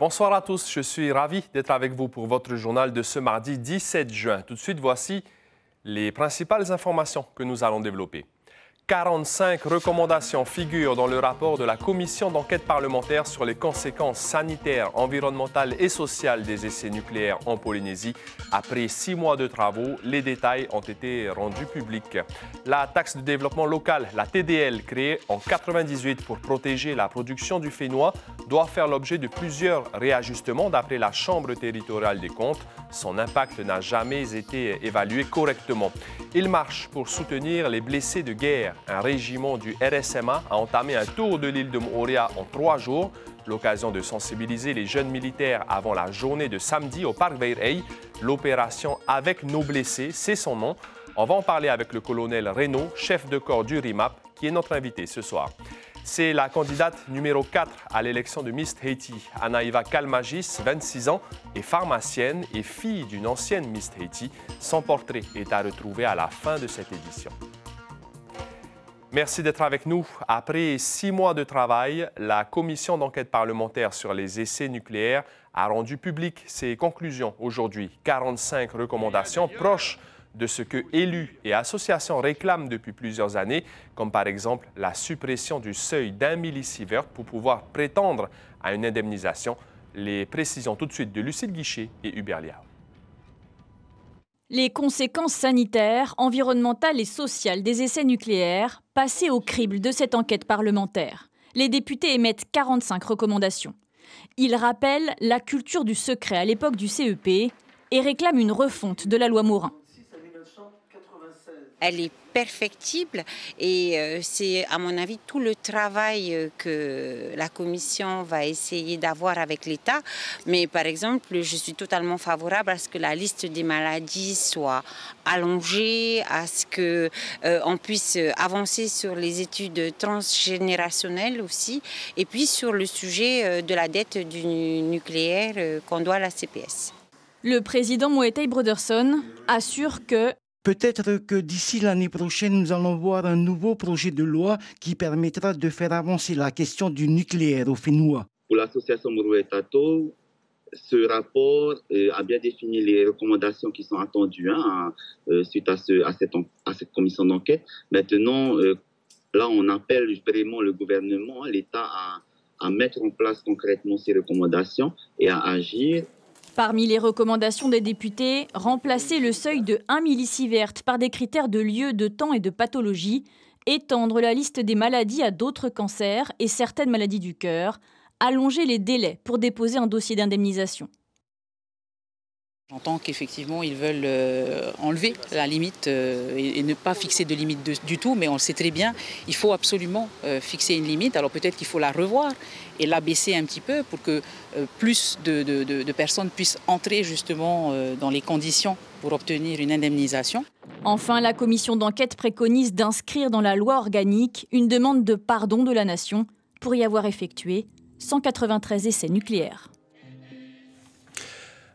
Bonsoir à tous, je suis ravi d'être avec vous pour votre journal de ce mardi 17 juin. Tout de suite, voici les principales informations que nous allons développer. 45 recommandations figurent dans le rapport de la commission d'enquête parlementaire sur les conséquences sanitaires, environnementales et sociales des essais nucléaires en Polynésie. Après 6 mois de travaux, les détails ont été rendus publics. La taxe de développement local, la TDL, créée en 1998 pour protéger la production du fénois, doit faire l'objet de plusieurs réajustements d'après la Chambre territoriale des comptes. Son impact n'a jamais été évalué correctement. Il marche pour soutenir les blessés de guerre. Un régiment du RSMA a entamé un tour de l'île de Moorea en 3 jours, l'occasion de sensibiliser les jeunes militaires avant la journée de samedi au Parc Veirei. L'opération Avec nos blessés, c'est son nom. On va en parler avec le colonel Renaud, chef de corps du RIMAP, qui est notre invité ce soir. C'est la candidate numéro 4 à l'élection de Miss Haiti. Anaïva Kalmagis, 26 ans, est pharmacienne et fille d'une ancienne Miss Haiti. Son portrait est à retrouver à la fin de cette édition. Merci d'être avec nous. Après 6 mois de travail, la commission d'enquête parlementaire sur les essais nucléaires a rendu publiques ses conclusions aujourd'hui. 45 recommandations proches de ce que élus et associations réclament depuis plusieurs années, comme par exemple la suppression du seuil d'1 millisievert pour pouvoir prétendre à une indemnisation. Les précisions tout de suite de Lucille Guichet et Hubert Liao. Les conséquences sanitaires, environnementales et sociales des essais nucléaires passées au crible de cette enquête parlementaire. Les députés émettent 45 recommandations. Ils rappellent la culture du secret à l'époque du CEP et réclament une refonte de la loi Morin. Elle est perfectible et c'est à mon avis tout le travail que la Commission va essayer d'avoir avec l'État. Mais par exemple, je suis totalement favorable à ce que la liste des maladies soit allongée, à ce qu'on puisse avancer sur les études transgénérationnelles aussi, et puis sur le sujet de la dette du nucléaire qu'on doit à la CPS. Le président Moetai Broderson assure que peut-être que d'ici l'année prochaine, nous allons voir un nouveau projet de loi qui permettra de faire avancer la question du nucléaire au Fénois. Pour l'association Moroe Tato, ce rapport a bien défini les recommandations qui sont attendues suite à cette commission d'enquête. Maintenant, là, on appelle vraiment le gouvernement, l'État, à mettre en place concrètement ces recommandations et à agir. Parmi les recommandations des députés, remplacer le seuil de 1 millisievert par des critères de lieu, de temps et de pathologie, étendre la liste des maladies à d'autres cancers et certaines maladies du cœur, allonger les délais pour déposer un dossier d'indemnisation. J'entends qu'effectivement, ils veulent enlever la limite et ne pas fixer de limite du tout, mais on le sait très bien, il faut absolument fixer une limite. Alors peut-être qu'il faut la revoir et l'abaisser un petit peu pour que plus de personnes puissent entrer justement dans les conditions pour obtenir une indemnisation. Enfin, la commission d'enquête préconise d'inscrire dans la loi organique une demande de pardon de la nation pour y avoir effectué 193 essais nucléaires.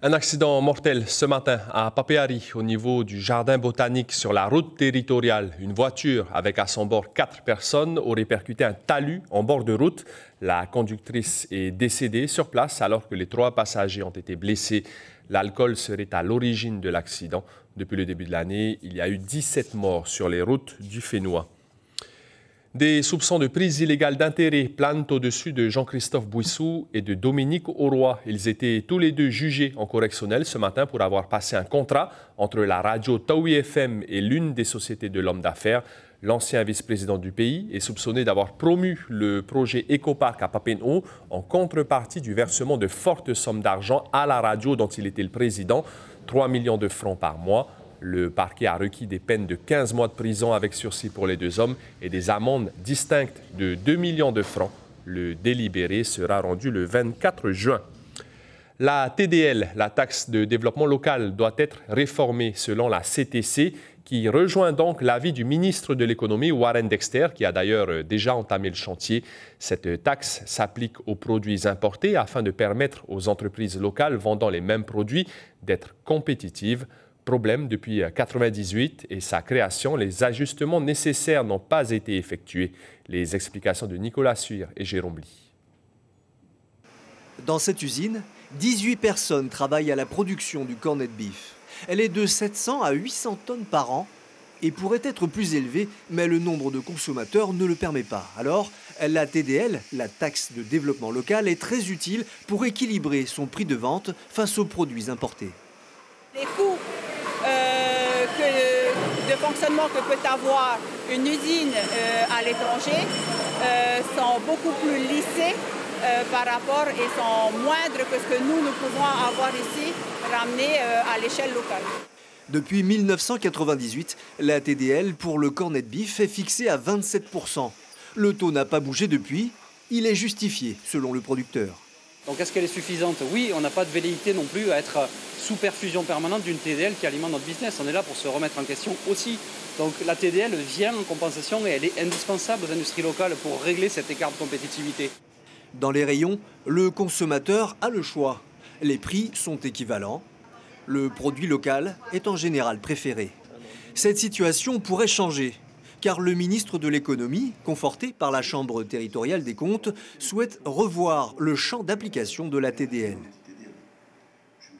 Un accident mortel ce matin à Papeari, au niveau du jardin botanique sur la route territoriale. Une voiture avec à son bord 4 personnes aurait percuté un talus en bord de route. La conductrice est décédée sur place alors que les 3 passagers ont été blessés. L'alcool serait à l'origine de l'accident. Depuis le début de l'année, il y a eu 17 morts sur les routes du Fénois. Des soupçons de prise illégale d'intérêt planent au-dessus de Jean-Christophe Bouissou et de Dominique Auroy. Ils étaient tous les deux jugés en correctionnel ce matin pour avoir passé un contrat entre la radio Taoui FM et l'une des sociétés de l'homme d'affaires. L'ancien vice-président du pays est soupçonné d'avoir promu le projet Ecopark à Papineau en contrepartie du versement de fortes sommes d'argent à la radio dont il était le président, 3 millions de francs par mois. Le parquet a requis des peines de 15 mois de prison avec sursis pour les 2 hommes et des amendes distinctes de 2 millions de francs. Le délibéré sera rendu le 24 juin. La TDL, la taxe de développement local, doit être réformée selon la CTC, qui rejoint donc l'avis du ministre de l'Économie, Warren Dexter, qui a d'ailleurs déjà entamé le chantier. Cette taxe s'applique aux produits importés afin de permettre aux entreprises locales vendant les mêmes produits d'être compétitives. Problème depuis 1998 et sa création, les ajustements nécessaires n'ont pas été effectués. Les explications de Nicolas Suire et Jérôme Bly. Dans cette usine, 18 personnes travaillent à la production du corned beef. Elle est de 700 à 800 tonnes par an et pourrait être plus élevée, mais le nombre de consommateurs ne le permet pas. Alors, la TDL, la taxe de développement local, est très utile pour équilibrer son prix de vente face aux produits importés. Les coûts de fonctionnement que peut avoir une usine à l'étranger sont beaucoup plus lissés par rapport et sont moindres que ce que nous pouvons avoir ici, ramené à l'échelle locale. Depuis 1998, la TDL pour le corned beef est fixée à 27%. Le taux n'a pas bougé depuis, il est justifié selon le producteur. Donc est-ce qu'elle est suffisante? Oui, on n'a pas de velléité non plus à être sous perfusion permanente d'une TDL qui alimente notre business. On est là pour se remettre en question aussi. Donc la TDL vient en compensation et elle est indispensable aux industries locales pour régler cet écart de compétitivité. Dans les rayons, le consommateur a le choix. Les prix sont équivalents. Le produit local est en général préféré. Cette situation pourrait changer, car le ministre de l'économie, conforté par la Chambre territoriale des comptes, souhaite revoir le champ d'application de la TDL.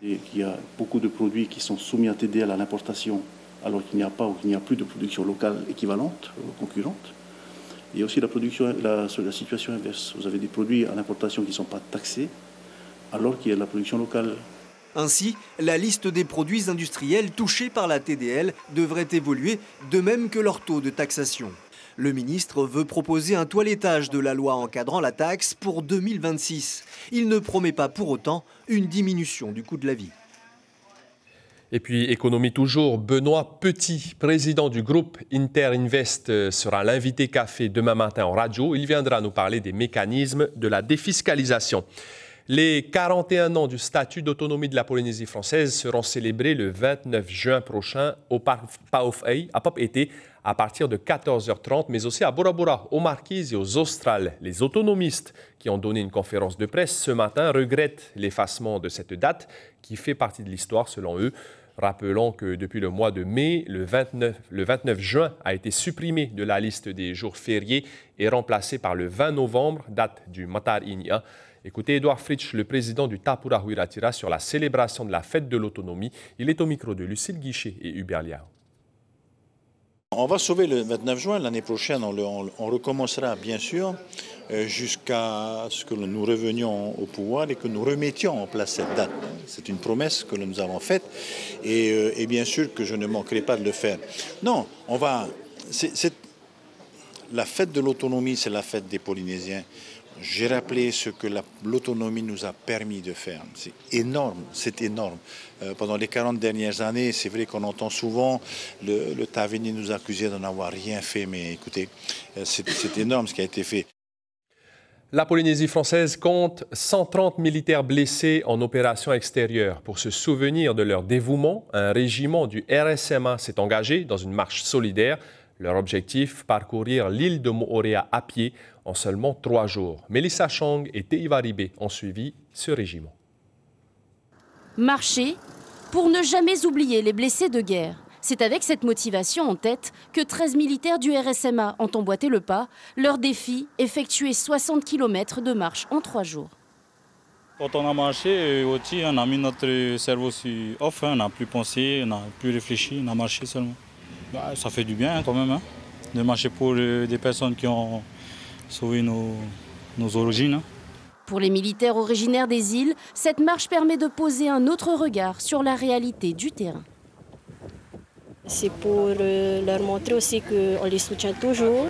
Il y a beaucoup de produits qui sont soumis à TDL à l'importation, alors qu'il n'y a pas ou qu'il n'y a plus de production locale équivalente, concurrente. Il y a aussi la situation inverse. Vous avez des produits à l'importation qui ne sont pas taxés, alors qu'il y a de la production locale. Ainsi, la liste des produits industriels touchés par la TDL devrait évoluer, de même que leur taux de taxation. Le ministre veut proposer un toilettage de la loi encadrant la taxe pour 2026. Il ne promet pas pour autant une diminution du coût de la vie. Et puis, économie toujours, Benoît Petit, président du groupe Interinvest, sera l'invité café demain matin en radio. Il viendra nous parler des mécanismes de la défiscalisation. Les 41 ans du statut d'autonomie de la Polynésie française seront célébrés le 29 juin prochain au parc Paof-Ei, à Papeete, à partir de 14h30, mais aussi à Bora Bora, aux Marquises et aux Australes. Les autonomistes qui ont donné une conférence de presse ce matin regrettent l'effacement de cette date qui fait partie de l'histoire selon eux. Rappelons que depuis le mois de mai, le 29 juin a été supprimé de la liste des jours fériés et remplacé par le 20 novembre, date du Matar Inia. Écoutez Édouard Fritsch, le président du Tapura Huiratira, sur la célébration de la fête de l'autonomie. Il est au micro de Lucille Guichet et Hubert Liao. On va sauver le 29 juin. L'année prochaine, on recommencera bien sûr jusqu'à ce que nous revenions au pouvoir et que nous remettions en place cette date. C'est une promesse que nous avons faite et bien sûr que je ne manquerai pas de le faire. Non, la fête de l'autonomie, c'est la fête des Polynésiens. J'ai rappelé ce que l'autonomie nous a permis de faire. C'est énorme, c'est énorme. Pendant les 40 dernières années, c'est vrai qu'on entend souvent le Tavini nous accuser d'en avoir rien fait, mais écoutez, c'est énorme ce qui a été fait. La Polynésie française compte 130 militaires blessés en opération extérieure. Pour se souvenir de leur dévouement, un régiment du RSMA s'est engagé dans une marche solidaire. Leur objectif, parcourir l'île de Moorea à pied en seulement 3 jours. Mélissa Chang et Teiva Ribé ont suivi ce régiment. Marcher pour ne jamais oublier les blessés de guerre. C'est avec cette motivation en tête que 13 militaires du RSMA ont emboîté le pas. Leur défi, effectuer 60 km de marche en 3 jours. Quand on a marché, aussi, on a mis notre cerveau off, on n'a plus pensé, on n'a plus réfléchi, on a marché seulement. Ça fait du bien quand même, de marcher pour des personnes qui ont sauvé nos origines. Pour les militaires originaires des îles, cette marche permet de poser un autre regard sur la réalité du terrain. C'est pour leur montrer aussi qu'on les soutient toujours,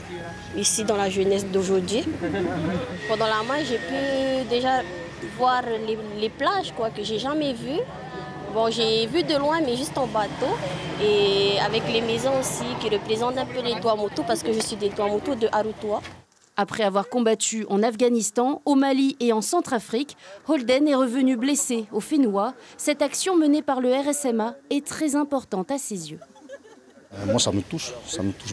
ici dans la jeunesse d'aujourd'hui. Pendant la marche, j'ai pu déjà voir les plages que j'ai jamais vues. Bon, j'ai vu de loin, mais juste en bateau. Et avec les maisons aussi qui représentent un peu les Tuamotu, parce que je suis des Tuamotu de Arutua. Après avoir combattu en Afghanistan, au Mali et en Centrafrique, Holden est revenu blessé au Fénoua. Cette action menée par le RSMA est très importante à ses yeux. Moi, ça me touche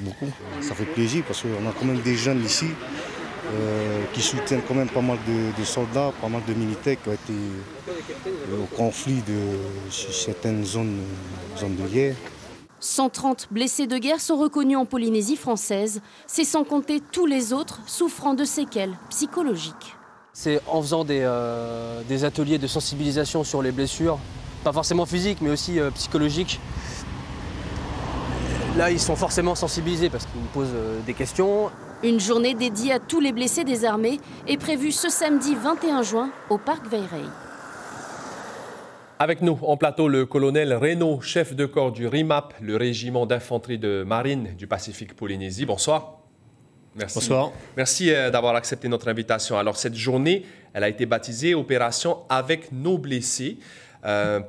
beaucoup. Ça fait plaisir parce qu'on a quand même des jeunes ici qui soutiennent quand même pas mal de soldats, pas mal de militaires qui ont été au conflit de certaines zones de guerre. 130 blessés de guerre sont reconnus en Polynésie française. C'est sans compter tous les autres souffrant de séquelles psychologiques. C'est en faisant des ateliers de sensibilisation sur les blessures, pas forcément physiques, mais aussi psychologiques. Là, ils sont forcément sensibilisés parce qu'ils me posent des questions. Une journée dédiée à tous les blessés des armées est prévue ce samedi 21 juin au parc Veyrey. Avec nous en plateau, le colonel Reynaud, chef de corps du RIMAP, le régiment d'infanterie de marine du Pacifique Polynésie. Bonsoir. Merci. Bonsoir. Merci d'avoir accepté notre invitation. Alors, cette journée, elle a été baptisée Opération avec nos blessés.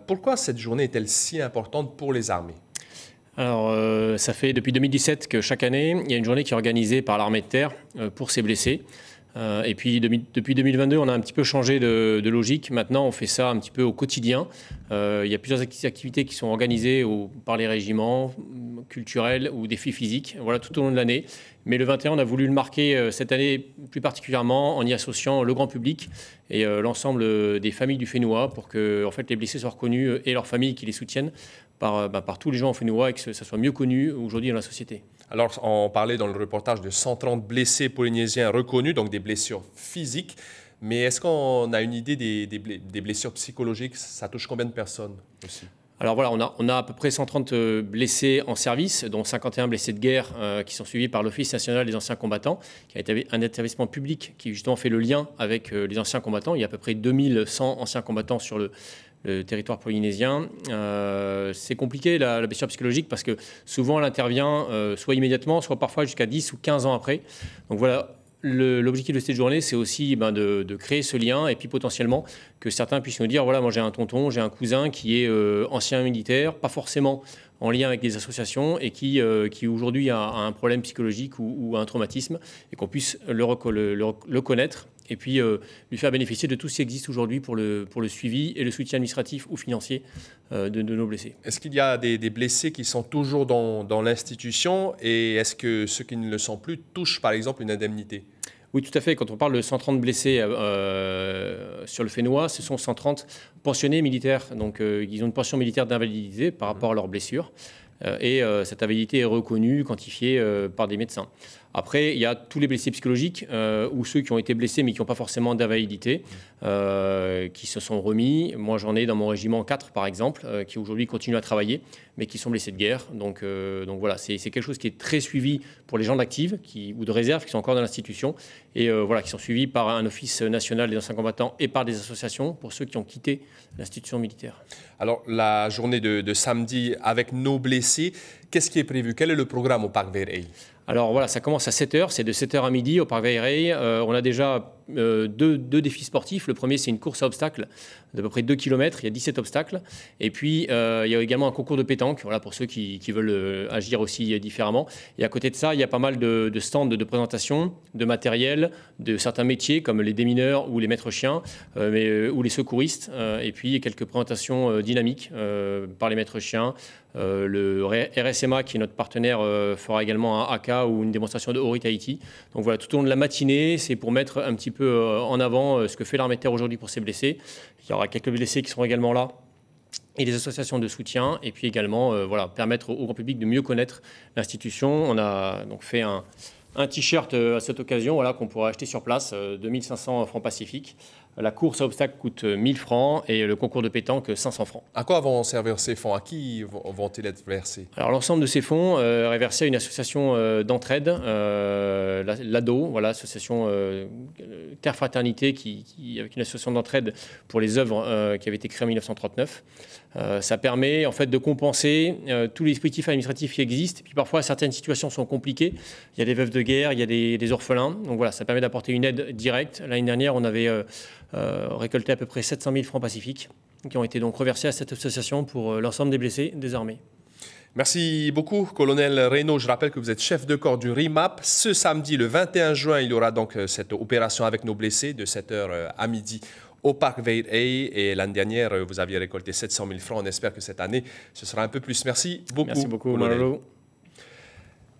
Pourquoi cette journée est-elle si importante pour les armées? Alors, ça fait depuis 2017 que chaque année, il y a une journée qui est organisée par l'armée de terre pour ses blessés. Et puis, depuis 2022, on a un petit peu changé de logique. Maintenant, on fait ça un petit peu au quotidien. Il y a plusieurs activités qui sont organisées par les régiments culturels ou défis physiques, voilà, tout au long de l'année. Mais le 21, on a voulu le marquer cette année plus particulièrement en y associant le grand public et l'ensemble des familles du Fénois pour que en fait, les blessés soient reconnus et leurs familles qui les soutiennent par tous les gens au Fénois et que ça soit mieux connu aujourd'hui dans la société. Alors, on parlait dans le reportage de 130 blessés polynésiens reconnus, donc des blessures physiques. Mais est-ce qu'on a une idée des blessures psychologiques? Ça touche combien de personnes aussi? Alors voilà, on a à peu près 130 blessés en service, dont 51 blessés de guerre qui sont suivis par l'Office national des anciens combattants, qui a été un établissement public qui justement fait le lien avec les anciens combattants. Il y a à peu près 2100 anciens combattants sur le territoire polynésien. C'est compliqué la blessure psychologique parce que souvent elle intervient soit immédiatement, soit parfois jusqu'à 10 ou 15 ans après. Donc voilà. L'objectif de cette journée, c'est aussi de créer ce lien et puis potentiellement que certains puissent nous dire, voilà, moi j'ai un tonton, j'ai un cousin qui est ancien militaire, pas forcément en lien avec des associations et qui aujourd'hui a un problème psychologique ou un traumatisme et qu'on puisse le connaître et puis lui faire bénéficier de tout ce qui existe aujourd'hui pour le suivi et le soutien administratif ou financier de nos blessés. Est-ce qu'il y a des blessés qui sont toujours dans l'institution et est-ce que ceux qui ne le sont plus touchent par exemple une indemnité? Oui, tout à fait. Quand on parle de 130 blessés sur le Fénois, ce sont 130 pensionnés militaires. Donc, ils ont une pension militaire d'invalidité par rapport à leurs blessures. Et cette invalidité est reconnue, quantifiée par des médecins. Après, il y a tous les blessés psychologiques ou ceux qui ont été blessés mais qui n'ont pas forcément d'invalidité, qui se sont remis. Moi, j'en ai dans mon régiment 4, par exemple, qui aujourd'hui continuent à travailler, mais qui sont blessés de guerre. Donc voilà, c'est quelque chose qui est très suivi pour les gens d'active ou de réserve qui sont encore dans l'institution et voilà, qui sont suivis par un office national des anciens combattants et par des associations pour ceux qui ont quitté l'institution militaire. Alors, la journée de samedi avec nos blessés, qu'est-ce qui est prévu? Quel est le programme au Parc Veyrey? Alors voilà, ça commence à 7h, c'est de 7h à midi au Parc Veyrey. On a déjà deux défis sportifs. Le premier, c'est une course à obstacles d'à peu près 2 km, il y a 17 obstacles. Et puis, il y a également un concours de pétanque, voilà, pour ceux qui veulent agir aussi différemment. Et à côté de ça, il y a pas mal de stands de présentation, de matériel, de certains métiers comme les démineurs ou les maîtres chiens, ou les secouristes. Et puis, quelques présentations dynamiques par les maîtres chiens. Le RSMA, qui est notre partenaire, fera également un AK ou une démonstration de Ori Tahiti. Donc voilà, tout au long de la matinée, c'est pour mettre un petit peu en avant ce que fait l'armée de terre aujourd'hui pour ses blessés. Il y aura quelques blessés qui seront également là et des associations de soutien. Et puis également, voilà, permettre au grand public de mieux connaître l'institution. On a donc fait un t-shirt à cette occasion, voilà, qu'on pourra acheter sur place, 2500 francs Pacifique. La course à obstacles coûte 1000 francs et le concours de pétanque 500 francs. À quoi vont servir ces fonds? À qui vont-ils être versés? Alors l'ensemble de ces fonds est versé à une association d'entraide, l'ADO, voilà, association Terre Fraternité, avec une association d'entraide pour les œuvres qui avait été créée en 1939. Ça permet en fait de compenser tous les dispositifs administratifs qui existent. Et puis parfois certaines situations sont compliquées. Il y a des veuves de guerre, il y a des orphelins. Donc voilà, ça permet d'apporter une aide directe. L'année dernière, on avait récolté à peu près 700 000 francs Pacifique qui ont été donc reversés à cette association pour l'ensemble des blessés des armées. Merci beaucoup, colonel Reynaud. Je rappelle que vous êtes chef de corps du RIMAP. Ce samedi, le 21 juin, il y aura donc cette opération avec nos blessés de 7h à midi au Parc Veyrey. Et l'année dernière, vous aviez récolté 700 000 francs. On espère que cette année, ce sera un peu plus. Merci beaucoup. Merci beaucoup, Manolo.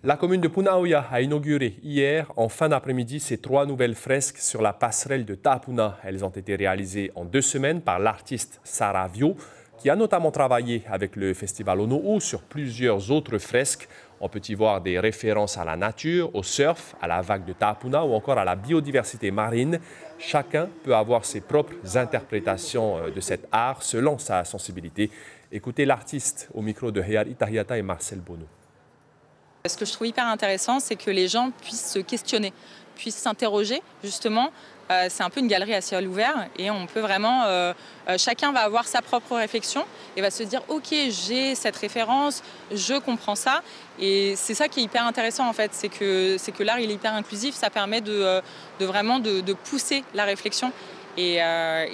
La commune de Punaoya a inauguré hier, en fin d'après-midi, ces 3 nouvelles fresques sur la passerelle de Tapuna. Elles ont été réalisées en 2 semaines par l'artiste Sarah Vio, qui a notamment travaillé avec le festival Ono'u sur plusieurs autres fresques. On peut y voir des références à la nature, au surf, à la vague de Tahapuna ou encore à la biodiversité marine. Chacun peut avoir ses propres interprétations de cet art selon sa sensibilité. Écoutez l'artiste au micro de Heyari Tahiata et Marcel Bono. Ce que je trouve hyper intéressant, c'est que les gens puissent se questionner, puissent s'interroger justement. C'est un peu une galerie à ciel ouvert et on peut vraiment, chacun va avoir sa propre réflexion et va se dire ok, j'ai cette référence, je comprends ça, et c'est ça qui est hyper intéressant en fait, c'est que l'art il est hyper inclusif, ça permet de vraiment de pousser la réflexion et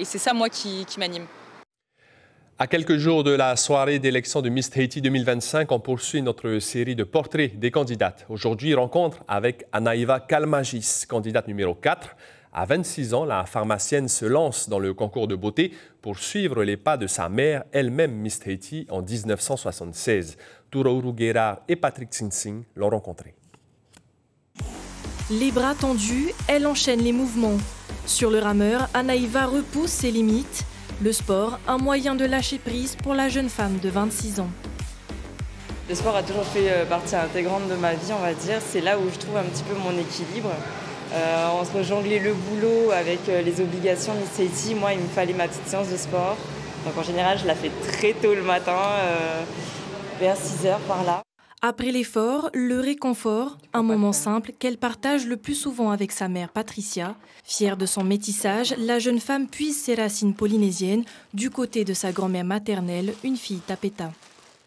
c'est ça moi qui m'anime. À quelques jours de la soirée d'élection de Miss Tahiti 2025, on poursuit notre série de portraits des candidates. Aujourd'hui, rencontre avec Anaïva Kalmagis, candidate numéro 4. À 26 ans, la pharmacienne se lance dans le concours de beauté pour suivre les pas de sa mère, elle-même Miss Tahiti en 1976. Tourouru Guerard et Patrick Tsinsing l'ont rencontrée. Les bras tendus, elle enchaîne les mouvements. Sur le rameur, Anaïva repousse ses limites. Le sport, un moyen de lâcher prise pour la jeune femme de 26 ans. Le sport a toujours fait partie intégrante de ma vie, on va dire. C'est là où je trouve un petit peu mon équilibre. Entre jongler le boulot avec les obligations Miss Tahiti, moi, il me fallait ma petite séance de sport. Donc en général, je la fais très tôt le matin, vers 6h par là. Après l'effort, le réconfort, un moment simple qu'elle partage le plus souvent avec sa mère Patricia. Fière de son métissage, la jeune femme puise ses racines polynésiennes du côté de sa grand-mère maternelle, une fille Tapeta.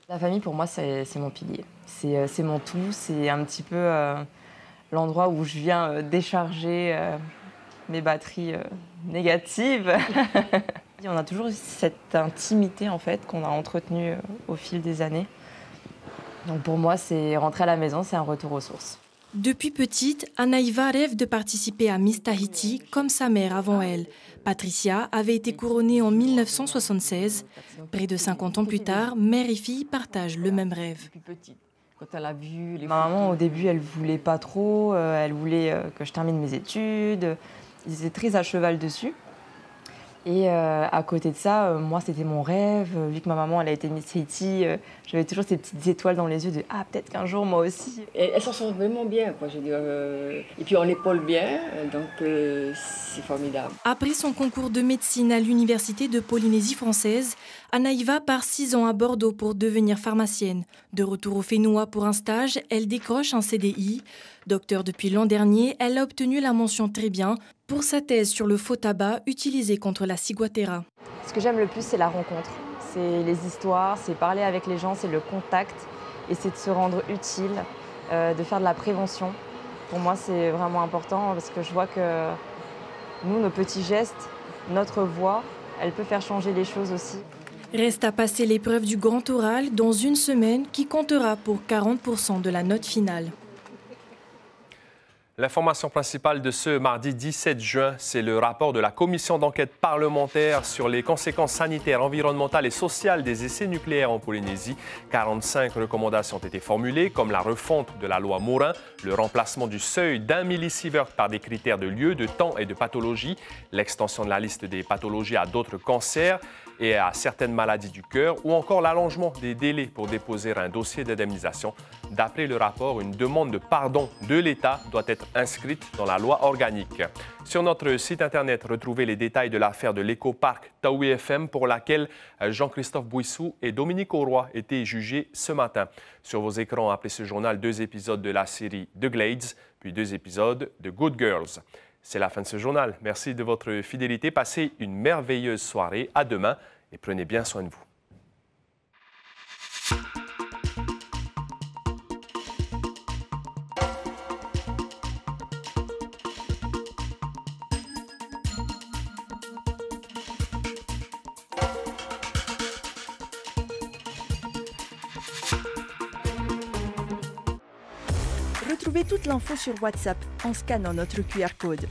La famille, pour moi, c'est mon pilier. C'est mon tout, c'est un petit peu l'endroit où je viens décharger mes batteries négatives. On a toujours cette intimité en fait, qu'on a entretenue au fil des années. Donc pour moi, c'est rentrer à la maison, c'est un retour aux sources. Depuis petite, Anaïva rêve de participer à Miss Tahiti comme sa mère avant elle. Patricia avait été couronnée en 1976. Près de 50 ans plus tard, mère et fille partagent le même rêve. Quand elle a vu ma maman, au début, elle voulait pas trop. Elle voulait que je termine mes études. Ils étaient très à cheval dessus. Et à côté de ça, moi, c'était mon rêve. Vu que ma maman, elle a été Miss Tahiti, j'avais toujours ces petites étoiles dans les yeux de « Ah, peut-être qu'un jour, moi aussi ». Elle s'en sort vraiment bien, quoi. Je veux dire, et puis on l'épaule bien, donc c'est formidable. Après son concours de médecine à l'Université de Polynésie française, Anaïva part 6 ans à Bordeaux pour devenir pharmacienne. De retour au Fénois pour un stage, elle décroche un CDI. Docteur depuis l'an dernier, elle a obtenu la mention très bien pour sa thèse sur le faux tabac utilisé contre la ciguatera. Ce que j'aime le plus, c'est la rencontre. C'est les histoires, c'est parler avec les gens, c'est le contact et c'est de se rendre utile, de faire de la prévention. Pour moi, c'est vraiment important parce que je vois que nous, nos petits gestes, notre voix, elle peut faire changer les choses aussi. Reste à passer l'épreuve du grand oral dans une semaine qui comptera pour 40% de la note finale. L'information principale de ce mardi 17 juin, c'est le rapport de la commission d'enquête parlementaire sur les conséquences sanitaires, environnementales et sociales des essais nucléaires en Polynésie. 45 recommandations ont été formulées, comme la refonte de la loi Morin, le remplacement du seuil d'1 millisievert par des critères de lieu, de temps et de pathologie, l'extension de la liste des pathologies à d'autres cancers et à certaines maladies du cœur, ou encore l'allongement des délais pour déposer un dossier d'indemnisation. D'après le rapport, une demande de pardon de l'État doit être inscrite dans la loi organique. Sur notre site Internet, retrouvez les détails de l'affaire de l'éco-parc Taoui FM pour laquelle Jean-Christophe Bouissou et Dominique Auroy étaient jugés ce matin. Sur vos écrans, après ce journal, 2 épisodes de la série The Glades, puis 2 épisodes de Good Girls. C'est la fin de ce journal. Merci de votre fidélité. Passez une merveilleuse soirée. À demain et prenez bien soin de vous. Retrouvez toute l'info sur WhatsApp en scannant notre QR code.